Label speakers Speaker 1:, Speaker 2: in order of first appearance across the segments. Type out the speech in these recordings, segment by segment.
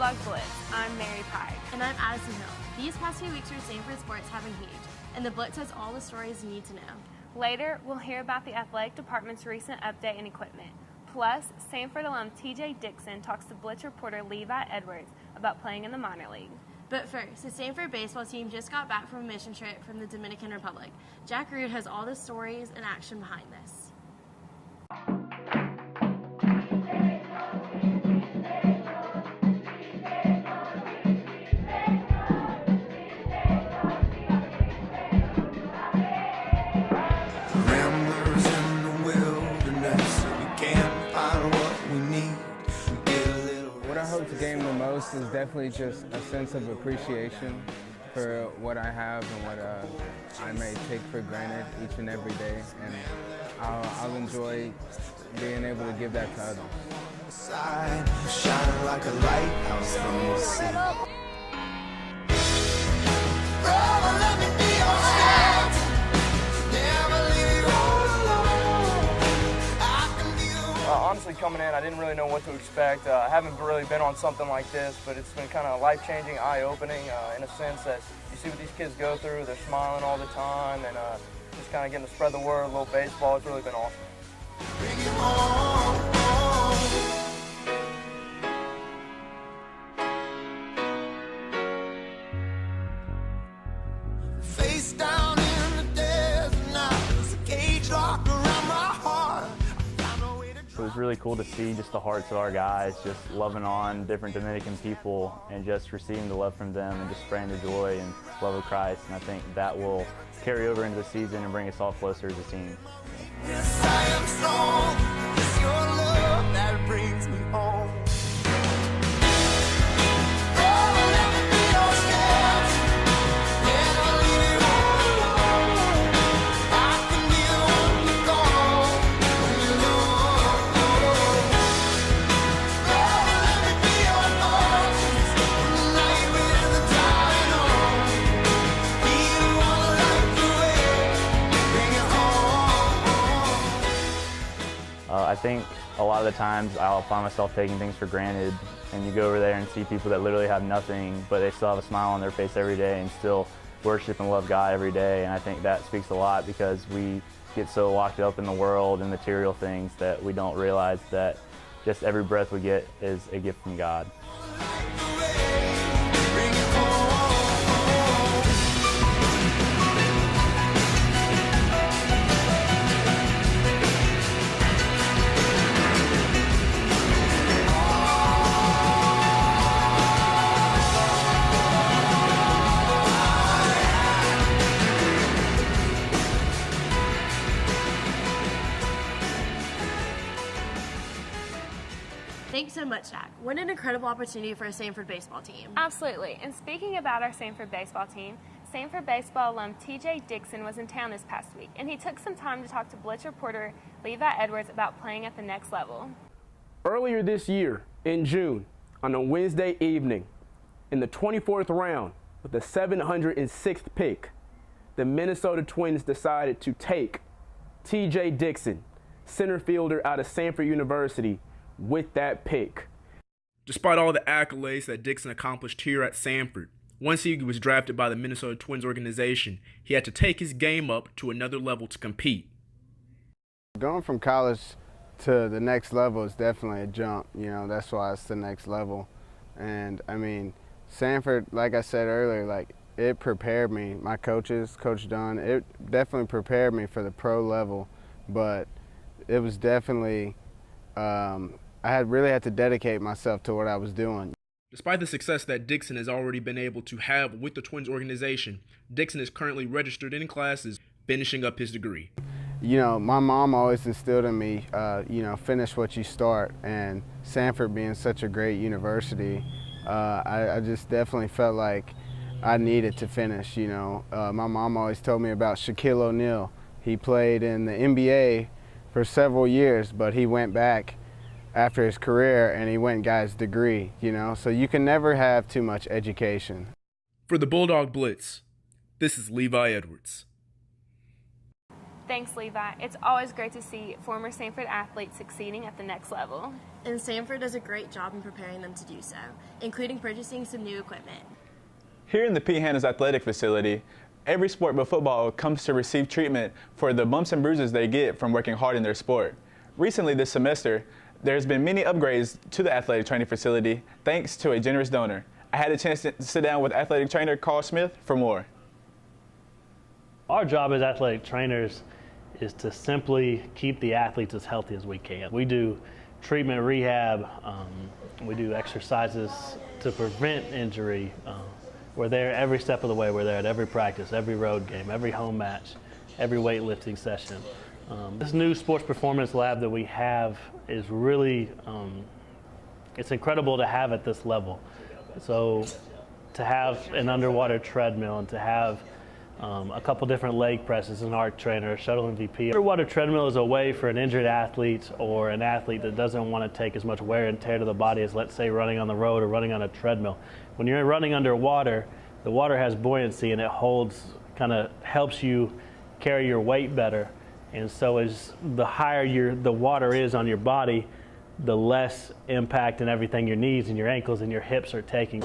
Speaker 1: Bulldog Blitz. I'm Mary Pike.
Speaker 2: And I'm Addison Hill. These past few weeks for Sanford sports have been huge, and the Blitz has all the stories you need to know.
Speaker 1: Later, we'll hear about the athletic department's recent update and equipment. Plus, Sanford alum TJ Dixon talks to Blitz reporter Levi Edwards about playing in the minor league.
Speaker 2: But first, the Sanford baseball team just got back from a mission trip from the Dominican Republic. Jack Root has all the stories and action behind this.
Speaker 3: What I hope to gain the most is definitely just a sense of appreciation for what I have and what I may take for granted each and every day, and I'll enjoy being able to give that to others. Shining like a lighthouse from the sea.
Speaker 4: Honestly, coming in, I didn't really know what to expect. I haven't really been on something like this, but it's been kind of life-changing, eye-opening in a sense that you see what these kids go through. They're smiling all the time, and just kind of getting to spread the word, a little baseball. It's really been awesome. Bring it home.
Speaker 5: Face down in the desert now, there's a cage locked around my heart.
Speaker 6: It was really cool to see just the hearts of our guys, just loving on different Dominican people and just receiving the love from them and just spreading the joy and love of Christ. And I think that will carry over into the season and bring us all closer as a team.
Speaker 5: Yes, I am strong. It's your love that brings me home.
Speaker 6: I think a lot of the times I'll find myself taking things for granted, and you go over there and see people that literally have nothing, but they still have a smile on their face every day and still worship and love God every day. And I think that speaks a lot because we get so locked up in the world and material things that we don't realize that just every breath we get is a gift from God.
Speaker 2: Thanks so much, Jack. What an incredible opportunity for a Sanford baseball team.
Speaker 1: Absolutely. And speaking about our Sanford baseball team, Sanford baseball alum TJ Dixon was in town this past week, and he took some time to talk to Blitz reporter Levi Edwards about playing at the next level.
Speaker 7: Earlier this year, in June, on a Wednesday evening, in the 24th round with the 706th pick, the Minnesota Twins decided to take TJ Dixon, center fielder out of Samford University, with that pick.
Speaker 8: Despite all the accolades that Dixon accomplished here at Sanford, once he was drafted by the Minnesota Twins organization, he had to take his game up to another level to compete.
Speaker 3: Going from college to the next level is definitely a jump. You know, that's why it's the next level. And I mean, Sanford, like I said earlier, like it prepared me. My coaches, Coach Dunn, it definitely prepared me for the pro level. But it was definitely I really had to dedicate myself to what I was doing.
Speaker 8: Despite the success that Dixon has already been able to have with the Twins organization, Dixon is currently registered in classes, finishing up his degree.
Speaker 3: You know, my mom always instilled in me, you know, finish what you start. And Sanford being such a great university, I just definitely felt like I needed to finish, you know. My mom always told me about Shaquille O'Neal. He played in the NBA for several years, but he went back after his career and he went and got his degree, you know. So you can never have too much education.
Speaker 8: For the Bulldog Blitz, this is Levi Edwards.
Speaker 1: Thanks, Levi. It's always great to see former Samford athletes succeeding at the next level.
Speaker 2: And Sanford does a great job in preparing them to do so, including purchasing some new equipment.
Speaker 9: Here in the P. Hanna's athletic facility, every sport but football comes to receive treatment for the bumps and bruises they get from working hard in their sport. Recently this semester, there's been many upgrades to the athletic training facility thanks to a generous donor. I had a chance to sit down with athletic trainer Carl Smith for more.
Speaker 10: Our job as athletic trainers is to simply keep the athletes as healthy as we can. We do treatment, rehab, we do exercises to prevent injury. We're there every step of the way. We're there at every practice, every road game, every home match, every weightlifting session. This new sports performance lab that we have is really, it's incredible to have at this level. So to have an underwater treadmill and to have a couple different leg presses, an arc trainer, a shuttle MVP. Underwater treadmill is a way for an injured athlete or an athlete that doesn't want to take as much wear and tear to the body as, let's say, running on the road or running on a treadmill. When you're running underwater, the water has buoyancy and it holds, kind of helps you carry your weight better. And so as the higher the water is on your body, the less impact and everything your knees and your ankles and your hips are taking.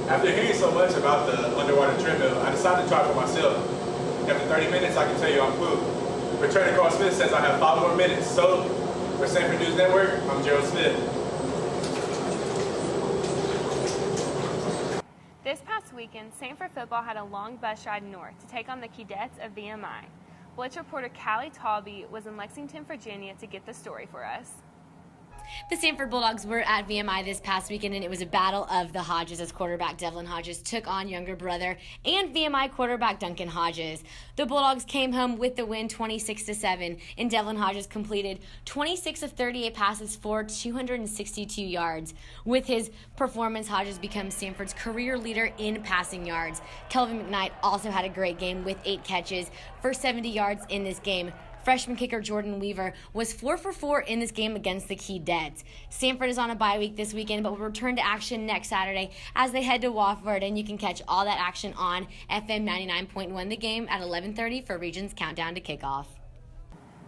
Speaker 9: After hearing so much about the underwater treadmill, I decided to try it for myself. After 30 minutes, I can tell you I'm cool. But trainer Carl Smith says I have 5 more minutes. So, for Sanford News Network, I'm Gerald Smith.
Speaker 1: This past weekend, Sanford Football had a long bus ride north to take on the Cadets of VMI. Blitz reporter Callie Talby was in Lexington, Virginia to get the story for us.
Speaker 11: The Sanford Bulldogs were at VMI this past weekend, and it was a battle of the Hodges as quarterback Devlin Hodges took on younger brother and VMI quarterback Duncan Hodges. The Bulldogs came home with the win 26-7, and Devlin Hodges completed 26 of 38 passes for 262 yards. With his performance, Hodges becomes Sanford's career leader in passing yards. Kelvin McKnight also had a great game with 8 catches for 70 yards in this game. Freshman kicker Jordan Weaver was 4 for 4 in this game against the Cadets. Sanford is on a bye week this weekend, but will return to action next Saturday as they head to Wofford, and you can catch all that action on FM 99.1 The Game at 11:30 for Regions Countdown to Kickoff.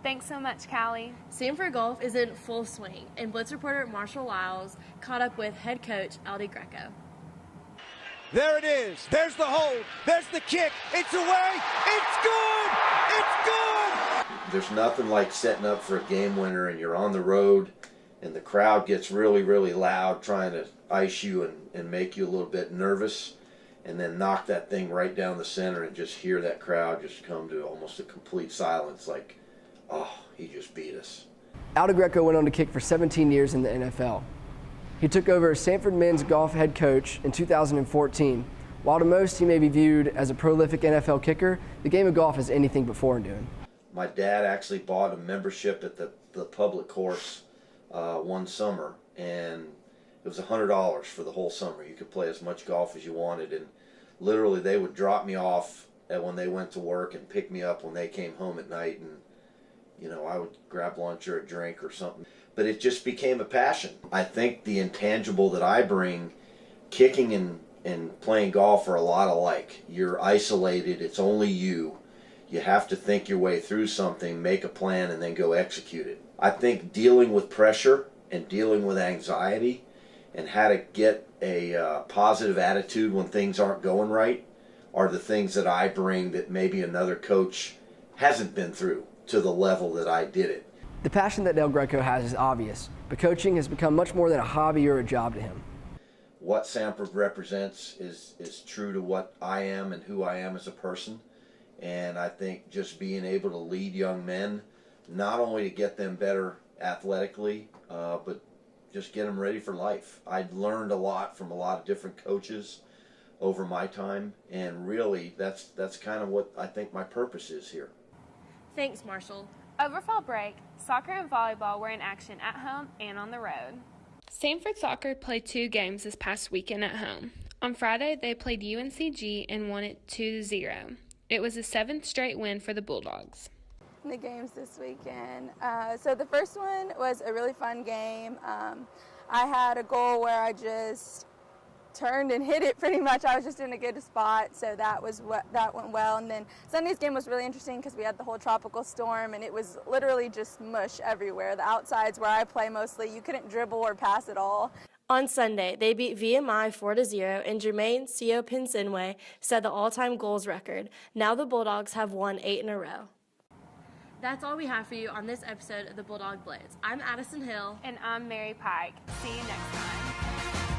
Speaker 1: Thanks so much, Callie.
Speaker 2: Sanford Golf is in full swing, and Blitz reporter Marshall Lyles caught up with head coach Aldi Greco.
Speaker 5: There it is. There's the hole. There's the kick. It's away. It's good. It's good.
Speaker 12: There's nothing like setting up for a game winner and you're on the road and the crowd gets really, really loud trying to ice you and make you a little bit nervous, and then knock that thing right down the center and just hear that crowd just come to almost a complete silence like, oh, he just beat us.
Speaker 13: Aldi Greco went on to kick for 17 years in the NFL. He took over as Sanford men's golf head coach in 2014. While to most he may be viewed as a prolific NFL kicker, the game of golf is anything but foreign to him.
Speaker 12: My dad actually bought a membership at the public course one summer, and it was $100 for the whole summer. You could play as much golf as you wanted, and literally they would drop me off when they went to work and pick me up when they came home at night, and you know, I would grab lunch or a drink or something. But it just became a passion. I think the intangible that I bring, kicking and playing golf are a lot alike. You're isolated, it's only you. You have to think your way through something, make a plan, and then go execute it. I think dealing with pressure and dealing with anxiety and how to get a positive attitude when things aren't going right are the things that I bring that maybe another coach hasn't been through to the level that I did it.
Speaker 13: The passion that Del Greco has is obvious, but coaching has become much more than a hobby or a job to him.
Speaker 12: What Sanford represents is true to what I am and who I am as a person. And I think just being able to lead young men, not only to get them better athletically, but just get them ready for life. I'd learned a lot from a lot of different coaches over my time, and really that's kind of what I think my purpose is here.
Speaker 2: Thanks, Marshall.
Speaker 1: Over fall break, soccer and volleyball were in action at home and on the road. Sanford Soccer played 2 games this past weekend at home. On Friday, they played UNCG and won it 2-0. It was the 7th straight win for the Bulldogs.
Speaker 14: The games this weekend. So the first one was a really fun game. I had a goal where I just turned and hit it pretty much. I was just in a good spot, so that went well. And then Sunday's game was really interesting because we had the whole tropical storm, and it was literally just mush everywhere. The outsides where I play mostly, you couldn't dribble or pass at all.
Speaker 2: On Sunday, they beat VMI 4-0, and Jermaine Sio-Pinsinwe set the all-time goals record. Now the Bulldogs have won 8 in a row. That's all we have for you on this episode of the Bulldog Blitz. I'm Addison Hill.
Speaker 1: And I'm Mary Pike. See you next time.